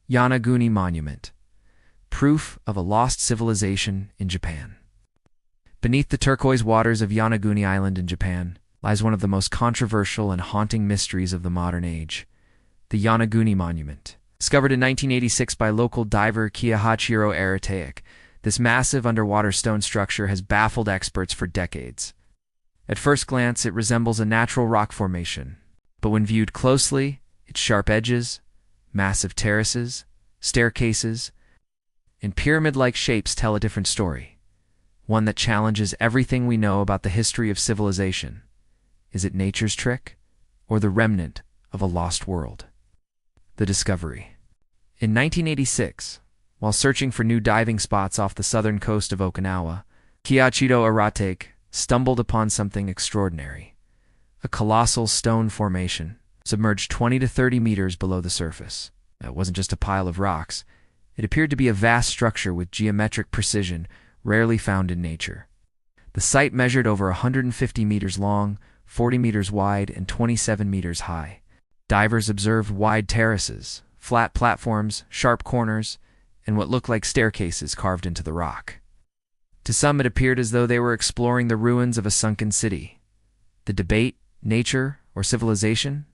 Yonaguni Monument, proof of a lost civilization in Japan. Beneath the turquoise waters of Yonaguni Island in Japan lies one of the most controversial and haunting mysteries of the modern age, the Yonaguni Monument. Discovered in 1986 by local diver Kiyahachiro Arataic, this massive underwater stone structure has baffled experts for decades. At first glance, it resembles a natural rock formation, but when viewed closely, its sharp edges, massive terraces, staircases, and pyramid-like shapes tell a different story, one that challenges everything we know about the history of civilization. Is it nature's trick, or the remnant of a lost world? The discovery. In 1986, while searching for new diving spots off the southern coast of Okinawa, Kiyahachiro Arataic stumbled upon something extraordinary. A colossal stone formation, submerged 20 to 30 meters below the surface. It wasn't just a pile of rocks. It appeared to be a vast structure with geometric precision rarely found in nature. The site measured over 150 meters long, 40 meters wide, and 27 meters high. Divers observed wide terraces, flat platforms, sharp corners, and what looked like staircases carved into the rock. To some, it appeared as though they were exploring the ruins of a sunken city. The debate, nature, or civilization?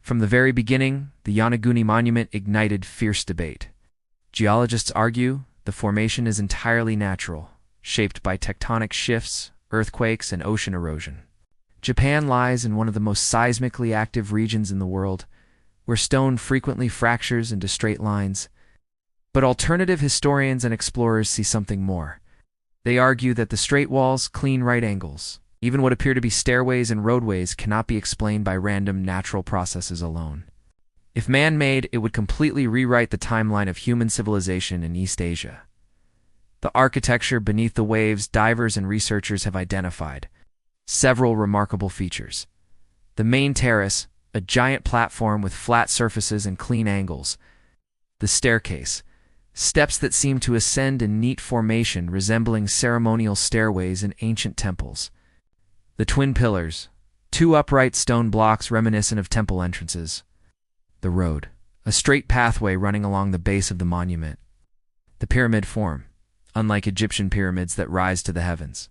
From the very beginning, the Yonaguni Monument ignited fierce debate. Geologists argue the formation is entirely natural, shaped by tectonic shifts, earthquakes, and ocean erosion. Japan lies in one of the most seismically active regions in the world, where stone frequently fractures into straight lines. But alternative historians and explorers see something more. They argue that the straight walls, clean right angles, even what appear to be stairways and roadways, cannot be explained by random natural processes alone. If man-made, it would completely rewrite the timeline of human civilization in East Asia. The architecture beneath the waves divers and researchers have identified several remarkable features. The main terrace, a giant platform with flat surfaces and clean angles. The staircase, steps that seem to ascend in neat formation resembling ceremonial stairways in ancient temples. The twin pillars, two upright stone blocks reminiscent of temple entrances. The road, a straight pathway running along the base of the monument. The pyramid form, unlike Egyptian pyramids that rise to the heavens.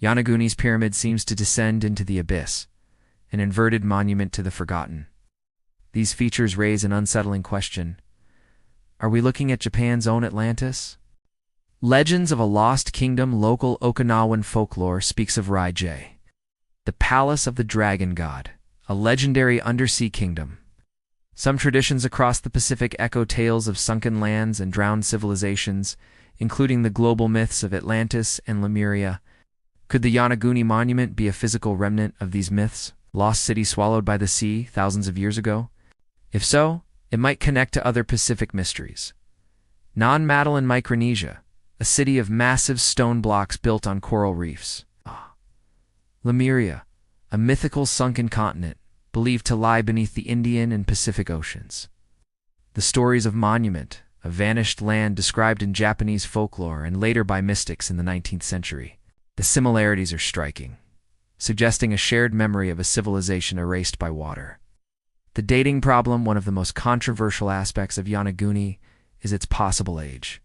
Yonaguni's pyramid seems to descend into the abyss, an inverted monument to the forgotten. These features raise an unsettling question. Are we looking at Japan's own Atlantis? Legends of a Lost Kingdom. Local Okinawan folklore speaks of Rai-Jay, the palace of the dragon god, a legendary undersea kingdom. Some traditions across the Pacific echo tales of sunken lands and drowned civilizations, including the global myths of Atlantis and Lemuria. Could the Yonaguni Monument be a physical remnant of these myths, lost city swallowed by the sea thousands of years ago? If so, it might connect to other Pacific mysteries. Non-Madeline, Micronesia, a city of massive stone blocks built on coral reefs. Lemuria, a mythical sunken continent, believed to lie beneath the Indian and Pacific Oceans. The stories of Monument, a vanished land described in Japanese folklore and later by mystics in the 19th century. The similarities are striking, suggesting a shared memory of a civilization erased by water. The dating problem, one of the most controversial aspects of Yonaguni, is its possible age.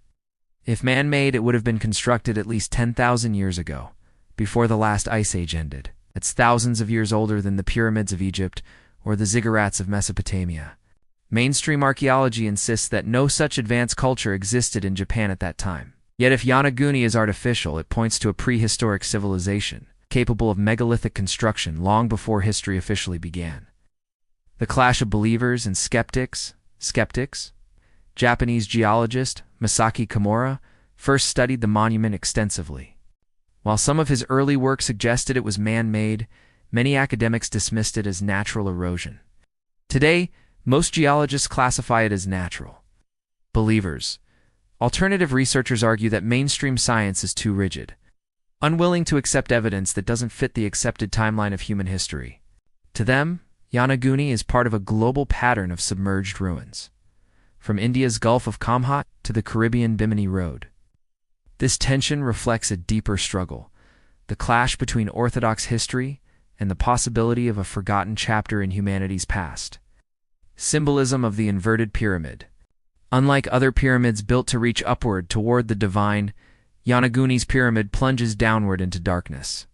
If man-made, it would have been constructed at least 10,000 years ago, before the last ice age ended. It's thousands of years older than the pyramids of Egypt or the ziggurats of Mesopotamia. Mainstream archaeology insists that no such advanced culture existed in Japan at that time. Yet if Yonaguni is artificial, it points to a prehistoric civilization, capable of megalithic construction long before history officially began. The clash of believers and skeptics. Japanese geologist Masaki Kimura first studied the monument extensively. While some of his early work suggested it was man-made, many academics dismissed it as natural erosion. Today, most geologists classify it as natural. Believers. Alternative researchers argue that mainstream science is too rigid, unwilling to accept evidence that doesn't fit the accepted timeline of human history. To them, Yonaguni is part of a global pattern of submerged ruins, from India's Gulf of Kamhat to the Caribbean Bimini Road. This tension reflects a deeper struggle, the clash between orthodox history and the possibility of a forgotten chapter in humanity's past. Symbolism of the inverted pyramid. Unlike other pyramids built to reach upward toward the divine, Yonaguni's pyramid plunges downward into darkness.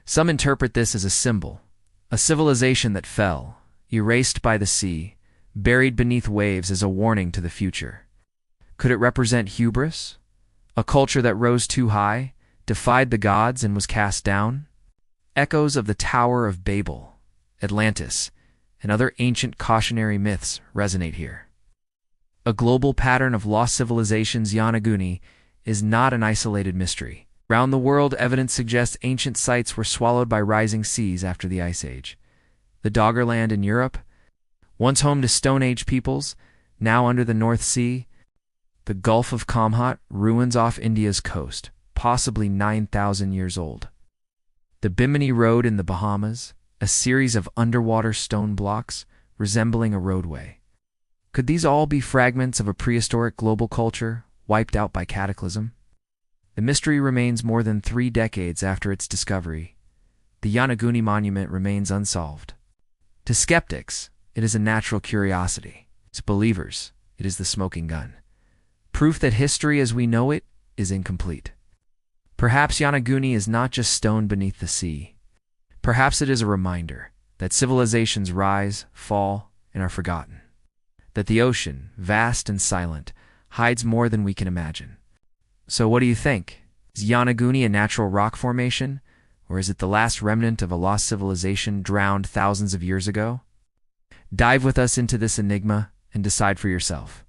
Some interpret this as a symbol, a civilization that fell, erased by the sea, buried beneath waves as a warning to the future. Could it represent hubris? A culture that rose too high, defied the gods, and was cast down? Echoes of the Tower of Babel, Atlantis, and other ancient cautionary myths resonate here. A global pattern of lost civilizations, Yonaguni is not an isolated mystery. Around the world, evidence suggests ancient sites were swallowed by rising seas after the Ice Age. The Doggerland in Europe, once home to Stone Age peoples, now under the North Sea. The Gulf of Kamhat, ruins off India's coast, possibly 9,000 years old. The Bimini Road in the Bahamas, a series of underwater stone blocks resembling a roadway. Could these all be fragments of a prehistoric global culture wiped out by cataclysm? The mystery remains more than 3 decades after its discovery. The Yonaguni Monument remains unsolved. To skeptics, it is a natural curiosity. To believers, it is the smoking gun. Proof that history as we know it is incomplete. Perhaps Yonaguni is not just stone beneath the sea. Perhaps it is a reminder that civilizations rise, fall, and are forgotten. That the ocean, vast and silent, hides more than we can imagine. So what do you think? Is Yonaguni a natural rock formation, or is it the last remnant of a lost civilization drowned thousands of years ago? Dive with us into this enigma and decide for yourself.